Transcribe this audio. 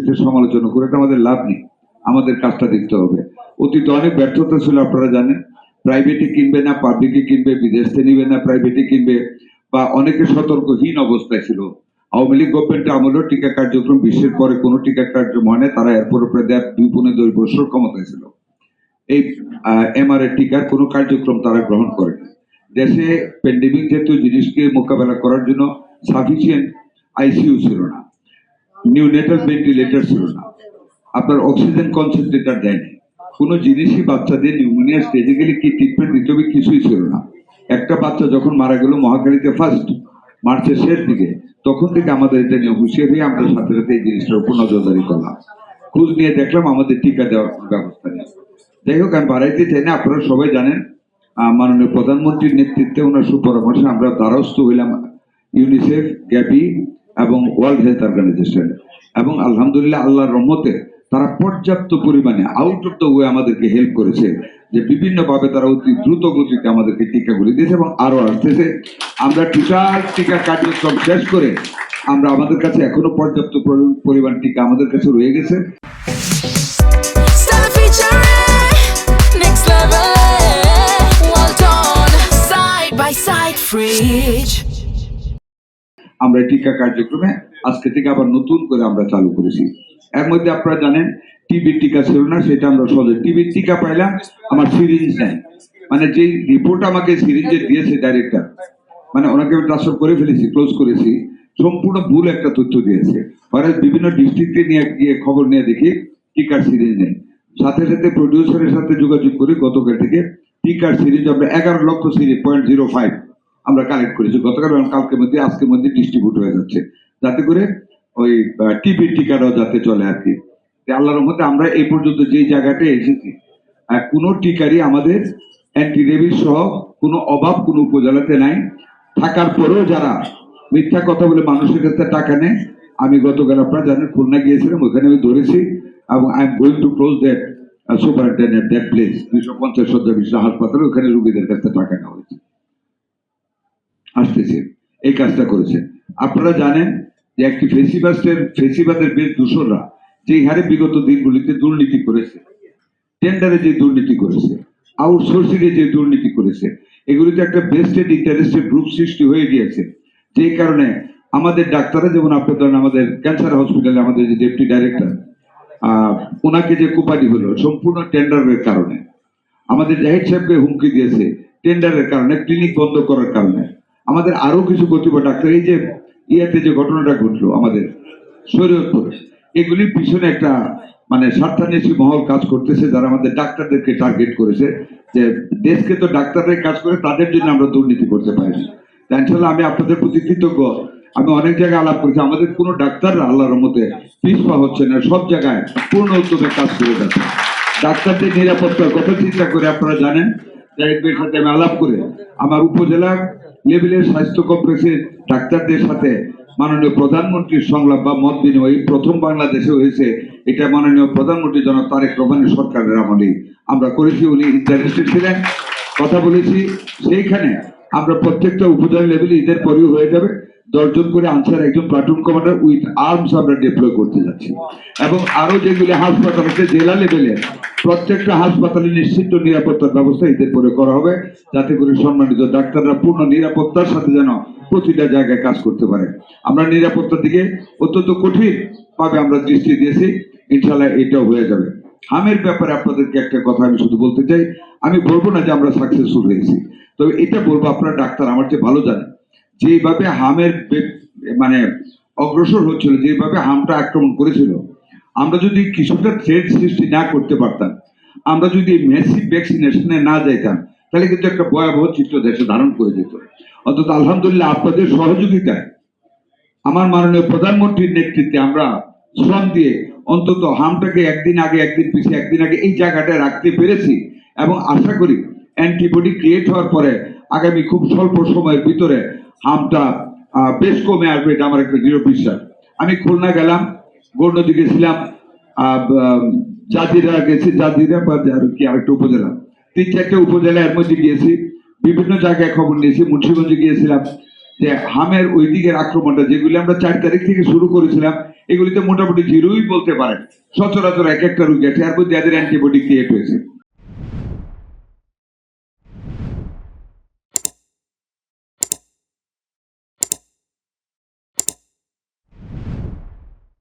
রাজনীতিতে সমালোচনা করে তো আমাদের লাভ নেই, আমাদের কাজটা দেখতে হবে। অতীতে অনেক ব্যর্থতা ছিল, আপনারা জানেন। প্রাইভেটে কিনবে না, পাবলিকে কিনবে, বিদেশ থেকে নিবে না, প্রাইভেটে কিনবে, বা অনেকে সতর্কহীন অবস্থায় ছিল। আওয়ামী লীগ গভর্নমেন্টের আমলেও টিকা কার্যক্রম বিশ্বের পরে কোনো টিকা কার্যক্রম হয় না, তারা এরপর প্রায় 2.5 বছর ক্ষমতায় ছিল। এই এমআরএ টিকার কোনো কার্যক্রম তারা গ্রহণ করেনি। দেশে প্যান্ডেমিক জাতীয় জিনিসকে মোকাবেলা করার জন্য সাফিসিয়েন্ট আইসিইউ ছিল না, নিউনেটাল ভেন্টিলেটর ছিল না, আপনার অক্সিজেন কনসেন্ট্রেটর দেয়নি, কোনো জিনিসই বাচ্চাদের নিউমোনিয়া স্টেজে গেলে কি ট্রিটমেন্ট দিতে হবে কিছুই ছিল না। একটা বাচ্চা যখন মারা গেল মহাখালীতে ফার্স্ট মার্চের শেষ দিকে, তখন থেকে আমাদের এটা নিয়ে হুঁশিয়ারি হয়ে আমরা সাথে সাথে এই জিনিসটার উপর নজরদারি করলাম, খোঁজ নিয়ে দেখলাম আমাদের টিকা দেওয়ার ব্যবস্থা নেই। যাই হোক, আমি বাড়াইতে চাই না, আপনারা সবাই জানেন মাননীয় প্রধানমন্ত্রীর নেতৃত্বে ওনার সুপরামর্শে আমরা দ্বারস্থ হইলাম ইউনিসেফ, গ্যাপি এবং ওয়ার্ল্ড হেলথ অর্গানাইজেশন, এবং আলহামদুলিল্লাহ আল্লাহর রহমতে তারা পর্যাপ্ত পরিমাণে আউট অফ দ্য ওয়ে আমাদেরকে হেল্প করেছে, যে বিভিন্নভাবে তারা অতি দ্রুত গতিতে আমাদেরকে টিকাগুলি দিয়েছে এবং আরো আসতেছে। আমরা টোটাল টিকা কার্যক্রম শেষ করে আমরা আমাদের কাছে এখনো পর্যাপ্ত পরিমাণ টিকা আমাদের কাছে রয়ে গেছে। আমরা টিকা কার্যক্রমে আজকে থেকে আবার নতুন করে আমরা চালু করেছি। এর মধ্যে আপনারা জানেন টিবির টিকা ছিল না, সেটা আমরা সহজে টিবির টিকা পাইলাম, আমার সিরিঞ্জ নেই, মানে যে রিপোর্ট আমাকে সিরিঞ্জে দিয়েছে ডাইরেক্টর, মানে ওনাকে আমি ট্রান্সফার করে ফেলেছি, ক্লোজ করেছি, সম্পূর্ণ ভুল একটা তথ্য দিয়েছে। পরে বিভিন্ন ডিস্ট্রিক্টে নিয়ে গিয়ে খবর নিয়ে দেখি টিকার সিরিঞ্জ নেই। সাথে সাথে প্রডিউসারের সাথে যোগাযোগ করে গতকাল থেকে টিকার সিরিঞ্জ আমরা 11 লক্ষ সিরিজ 0.05 আমরা কালেক্ট করেছি গতকাল, এবং কালকের মধ্যে আজকের মধ্যে ডিস্ট্রিবিউট হয়ে যাচ্ছে, যাতে করে ওই টিবির টিকাটাও যাতে চলে আর কি। আল্লাহর মধ্যে আমরা এই পর্যন্ত যেই জায়গাতে এসেছি, কোনো টিকারই আমাদের অ্যান্টি রেবিস সহ কোনো অভাব কোনো উপজেলাতে নাই। থাকার পরেও যারা মিথ্যা কথা বলে মানুষের কাছে টাকা নেয়, আমি গতকাল আপনারা জানেন খুলনা গিয়েছিলাম, ওখানে আমি ধরেছি, এবং I am going to close that superintendent that place 250 শয্যা বিশিষ্ট হাসপাতালে, ওখানে রোগীদের কাছে টাকা নেওয়া হয়েছে, আসতেছে এই কাজটা করেছে। আপনারা জানেন যে একটি ফেসিবাদের বেশ দূষণরা যে হারে বিগত দিনগুলিতে দুর্নীতি করেছে, টেন্ডারে যে দুর্নীতি করেছে, আউটসোর্সিং এ যে দুর্নীতি করেছে, এগুলিতে একটা বেস্টেড ইন্টারেস্টেড গ্রুপ সৃষ্টি হয়ে গিয়েছে, যে কারণে আমাদের ডাক্তাররা, যেমন আপনার ধরেন আমাদের ক্যান্সার হসপিটালে আমাদের যে ডেপুটি ডাইরেক্টর, ওনাকে যে কোপানি হলো সম্পূর্ণ টেন্ডারের কারণে, আমাদের জাহিদ সাহেবকে হুমকি দিয়েছে টেন্ডারের কারণে, ক্লিনিক বন্ধ করার কারণে, আমাদের আরো কিছু কতিপয় ডাক্তার, এই যে ইয়াতে যে ঘটনাটা ঘটলো আমাদের শরীয়তপুরে, এগুলির পিছনে একটা মানে স্বার্থান্বেষী মহল কাজ করতেছে, যারা আমাদের ডাক্তারদেরকে টার্গেট করেছে, যে দেশকে তো ডাক্তাররাই কাজ করে, তাদের জন্য আমরা দুর্নীতি করতে পারিনি। ইনশাআল্লাহ আমি আপনাদের প্রতি কৃতজ্ঞ। আমি অনেক জায়গায় আলাপ করেছি, আমাদের কোনো ডাক্তাররা আল্লাহর মতে পিছপা হচ্ছে না, সব জায়গায় পূর্ণ উদ্যোগে কাজ করে যাচ্ছে। ডাক্তারদের নিরাপত্তার কথা চিন্তা করে আপনারা জানেন, জাহিদের সাথে আমি আলাপ করে আমার উপজেলা লেভেলের স্বাস্থ্য কমপ্লেক্সের ডাক্তারদের সাথে মাননীয় প্রধানমন্ত্রীর সংলাপ বা মত বিনিময় প্রথম বাংলাদেশে হয়েছে, এটা মাননীয় প্রধানমন্ত্রী জনাব তারেক রহমানের সরকারের আমলেই আমরা করেছি। উনি ইন্টারেস্টেড ছিলেন, কথা বলেছি, সেইখানে আমরা প্রত্যেকটা উপজেলা লেভেলে ঈদের পরেও হয়ে যাবে 10 জন করে আনসার, একজন প্লাটুন কমান্ডার উইথ আর্মস আমরা ডিপ্লয় করতে যাচ্ছি, এবং আরো যেগুলি হাসপাতাল আছে জেলা লেভেলে প্রত্যেকটা হাসপাতালে নিশ্চিত নিরাপত্তার ব্যবস্থা ঈদের পরে করা হবে, যাতে করে সম্মানিত ডাক্তাররা পূর্ণ নিরাপত্তার সাথে যেন প্রতিটা জায়গায় কাজ করতে পারে। আমরা নিরাপত্তার দিকে অত্যন্ত কঠিন ভাবে আমরা দৃষ্টি দিয়েছি, ইনশাআল্লাহ এটাও হয়ে যাবে। হামের ব্যাপারে আপনাদেরকে একটা কথা আমি শুধু বলতে চাই, আমি বলবো না যে আমরা সাকসেসফুল হয়েছি, তবে এটা বলবো আপনারা ডাক্তার আমার চেয়ে ভালো জানেন, যেভাবে হামের মানে অগ্রসর হচ্ছিল, যেভাবে হামটা আক্রমণ করেছিল, আমরা যদি কিছুটা থ্রেড সৃষ্টি না করতে পারতাম, আমরা যদি মেসিভ ভ্যাকসিনেশনে না যাইতাম, তাহলে কিন্তু একটা ভয়াবহ চিত্র দেশে ধারণ করে যেত। অন্তত আলহামদুলিল্লাহ আপনাদের সহযোগিতায়, আমার মাননীয় প্রধানমন্ত্রীর নেতৃত্বে আমরা শ্রম দিয়ে অন্তত হামটাকে একদিন আগে একদিন পিছিয়ে একদিন আগে এই জায়গাটায় রাখতে পেরেছি, এবং আশা করি অ্যান্টিবডি ক্রিয়েট হওয়ার পরে আগামী খুব স্বল্প সময়ের ভিতরে হামটা বেশ কমে আসবে, এটা আমার একটা দৃঢ় বিশ্বাস। আমি খুলনা গেলাম, গৌরনদী গেছিলাম, জাজিরা গেছি, জাজিরা বা কি আরেকটা উপজেলা, 3-4টে উপজেলা এর মধ্যে গিয়েছি, বিভিন্ন জায়গায় খবর নিয়েছি, মুন্সিগঞ্জে গিয়েছিলাম, যে হামের ওই দিকের আক্রমণটা যেগুলি আমরা 4 তারিখ থেকে শুরু করেছিলাম এগুলিতে মোটামুটি জিরোই বলতে পারেন। সচরাচর এক একটা রোগী আছে এর মধ্যে যাদের অ্যান্টিবডি ক্রিয়েট হয়েছে।